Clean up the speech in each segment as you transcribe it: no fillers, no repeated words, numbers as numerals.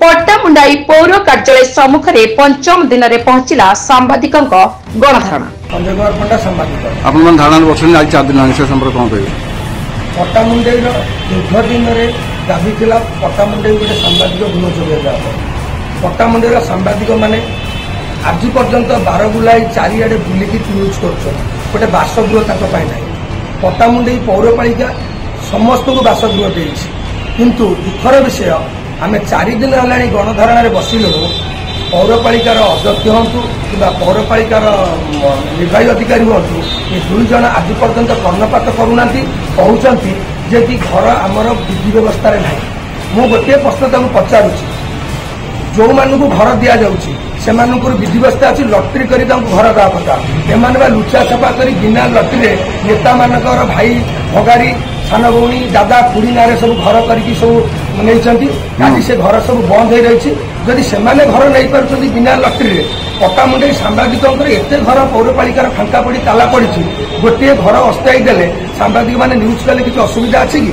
पट्टामुंडाई पौर कार्यालय सम्मुख में पंचम दिन में पहुंचला सांबादिक गणधारणा। धारणा बस आज 4 दिन से संपर्क कौन कह पट्टामुंडाई दीर्घ दिन दाबी था पट्टामुंडाई गोटे सांबादिक गृह जोड़ा पट्टामुंडाई सांबादिक मैंने आज पर्यंत 12 बुलाई चारिड़े बुलिकी न्यूज कर बासगृह ना पट्टामुंडाई पौरपालिका समस्त को बासगृह देती किंतु दुखर विषय आम 4 दिन है गणधारणा बसिलु पौरपालिकार अध्यक्ष हूँ कि पौरपालिकार निर्वाही अधिकारी हूँ ये 2 जन आज पर्यंत कर्णपात करूना कहते जे कि घर आमर विधि व्यवस्था ना मु गोटे प्रश्न तक पचारुची जो मानू घर दि जाऊँगी से विधि व्यवस्था अच्छी लटरी कर घर दवा कथा एम लुचा छपा कर बिना लटरी नेता मान भाई भगारी सान भौणी दादा खुड़ी ना सब घर करके सब नहीं आज से घर सब बंद हो रही जदि से घर नहीं पार्टी बिना लटरी पट्टामुंडाई सांबादिक एत घर पौरपालिकार फांका पड़ी ताला पड़ी गोटे घर अस्थायी देले सांबादिक मैंने न्यूज कले किसी असुविधा अच्छी कि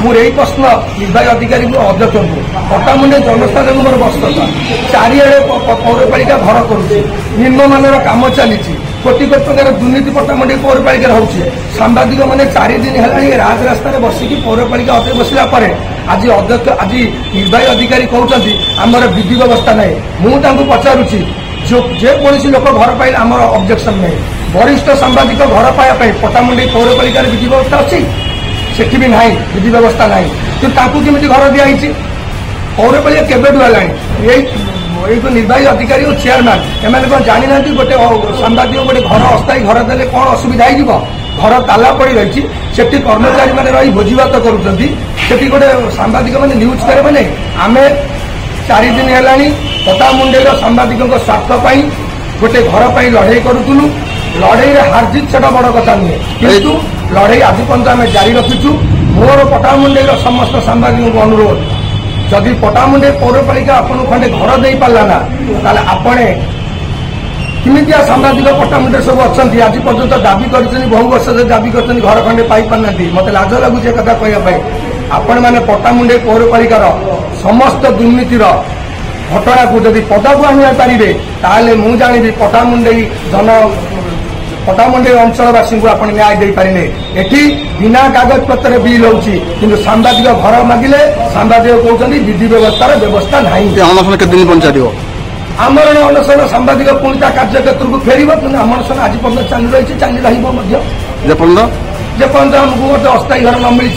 मुझे यही प्रश्न निर्वाही अधिकारी अध्यक्ष को पट्टामुंडाई जनस्थान मोर बस चारिड़े पौरपालिका घर करुचे निम्नमानर काम चली कोटी कोटी टकर दुर्नीति पट्टामुंडाई पौरपालिका होचे सांबादिक मैंने 4 दिन है राजरास्तार बसिकी पौरपालिका अटे बसला आज अध्यक्ष आज निर्वाही अधिकारी कहते आमर विधि व्यवस्था ना मुझे पचारुची जो जेकोसी लोक घर पाइले आमर ऑब्जेक्शन नहीं वरिष्ठ सांबादिक घर पाइबा पट्टामुंडाई पौरपालिकार विधि व्यवस्था अच्छी सेठी भी ना विधि व्यवस्था ना कि केमी घर दिखाई पौरपालिका केबेठू है जो निर्वाही अधिकारी और चेयरमैन एम जानी ना गोटे सांबादिक गोटे घर अस्थायी घर देने कौन असुविधा हो घर ताला पड़ रही से कर्मचारी मैंने रही भोजीभात करुँच गोटे सांबादिक मैंने न्यूज करे आम 4 दिन है पट्टामुंडाई सांबादिक स्वार्थपाई गोटे घर पर लड़ाई करूँ लड़ाई हारजित से बड़ कथा नुहे किंतु लड़ाई आज पर्यटन आम जारी रखीचु मोर पट्टामुंडाई समस्त सांबादिक को अनुरोध जदि पट्टामुंडाई पौरपालिका आपन खंडे घर दे पारा ना ताले आपणे किमितिया सांबादिक पट्टामुंडाई सब अच्छा आज पर्यंत दाबी कर बहु वर्ष दाबी कर घर खंडे पाई पारना मत लाज लगुच कथा कहवाई आपण मैंने पट्टामुंडाई पौरपालिकार समस्त दुर्नीतिर घटना को जदि पदाକୁ आनी पारे ताले मु जानी पट्टामुंडाई पट्टामुंडाई अंचलवासी को आप न्याय दे पारे एटी बिना कागज पत्र बिल होची किंतु सांबादिक घर मागिले सांबादिक कहते विधि व्यवस्थार व्यवस्था नहीं आमरण अनशन सांबादिक पुणी कार्यक्षेत्र को फेर अनशन आज पर्यटन चालू रही चाली रपर्यंत आमको गोटे अस्थायी घर न मिली।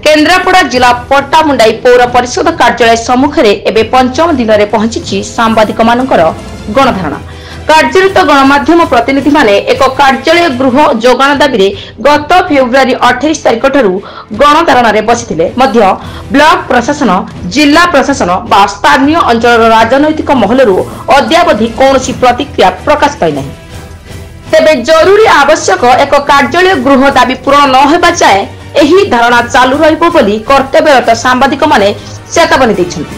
केन्द्रापड़ा जिला पट्टामुंडाई पौर परिषद कार्यालय सम्मुख में एवं पंचम दिन में पहुंची सांबादिक गणधारणा कार्यरत गणमाध्यम प्रतिनिधि माने एक कार्यालय गृह जोगाण दाबी गत फेब्रुआरी 28 तारिख ठारू गणधारणा बसिथिले मध्य ब्लॉक प्रशासन जिला प्रशासन बा स्थानीय अंचल राजनैतिक महलरू अद्यावधि कौनसी प्रतिक्रिया प्रकाश पाई नहीं। तेबे जरूरी आवश्यक एक कार्यालय गृह दाबी पूरण न होबा जाए एही धारणा चालू रहिबो बोली कर्तव्यरत सांबादिक माने चेतावनी दैछन्ति।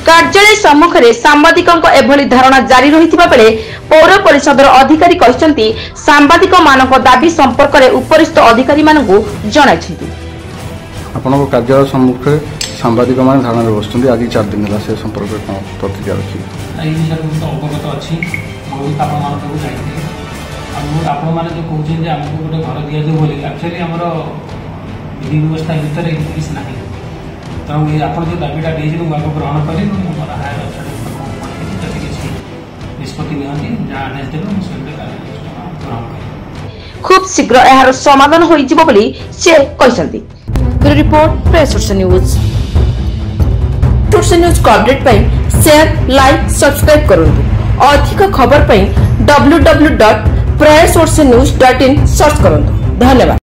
कार्यालय सम्मुख में सांबादिक एभली धारणा जारी रही बेले पौर परिषद अधिकारी कहते सांबादिक मानक दाबी संपर्क में उपरिस्थ अधिकारी जन कार्यालय सम्मुख सांबादिक मान धारणा बस आज 4 दिन है से संपर्क में प्रतिक्रिया रखी अवगत अच्छी आपण मैंने जो कहते आमको गोटे घर दि जाऊ बोली एक्चुअली आमर विधि व्यवस्था भितर किसी ना तेणु आप जो दाबीटा मुझे आपको ग्रहण करी मोर हायर अथॉरिटी किसी निष्पत्ति नियंती जहाँ आदेश देवे मुझे ग्रहण करी खूब शीघ्र यार समाधान हो से कहते। रिपोर्ट प्रेस न्यूज न्यूज को अपडेट पाई शेयर लाइक सब्सक्राइब करूँ अधिक खबर पाई www.prayersourcenews.in सर्च करूँ। धन्यवाद।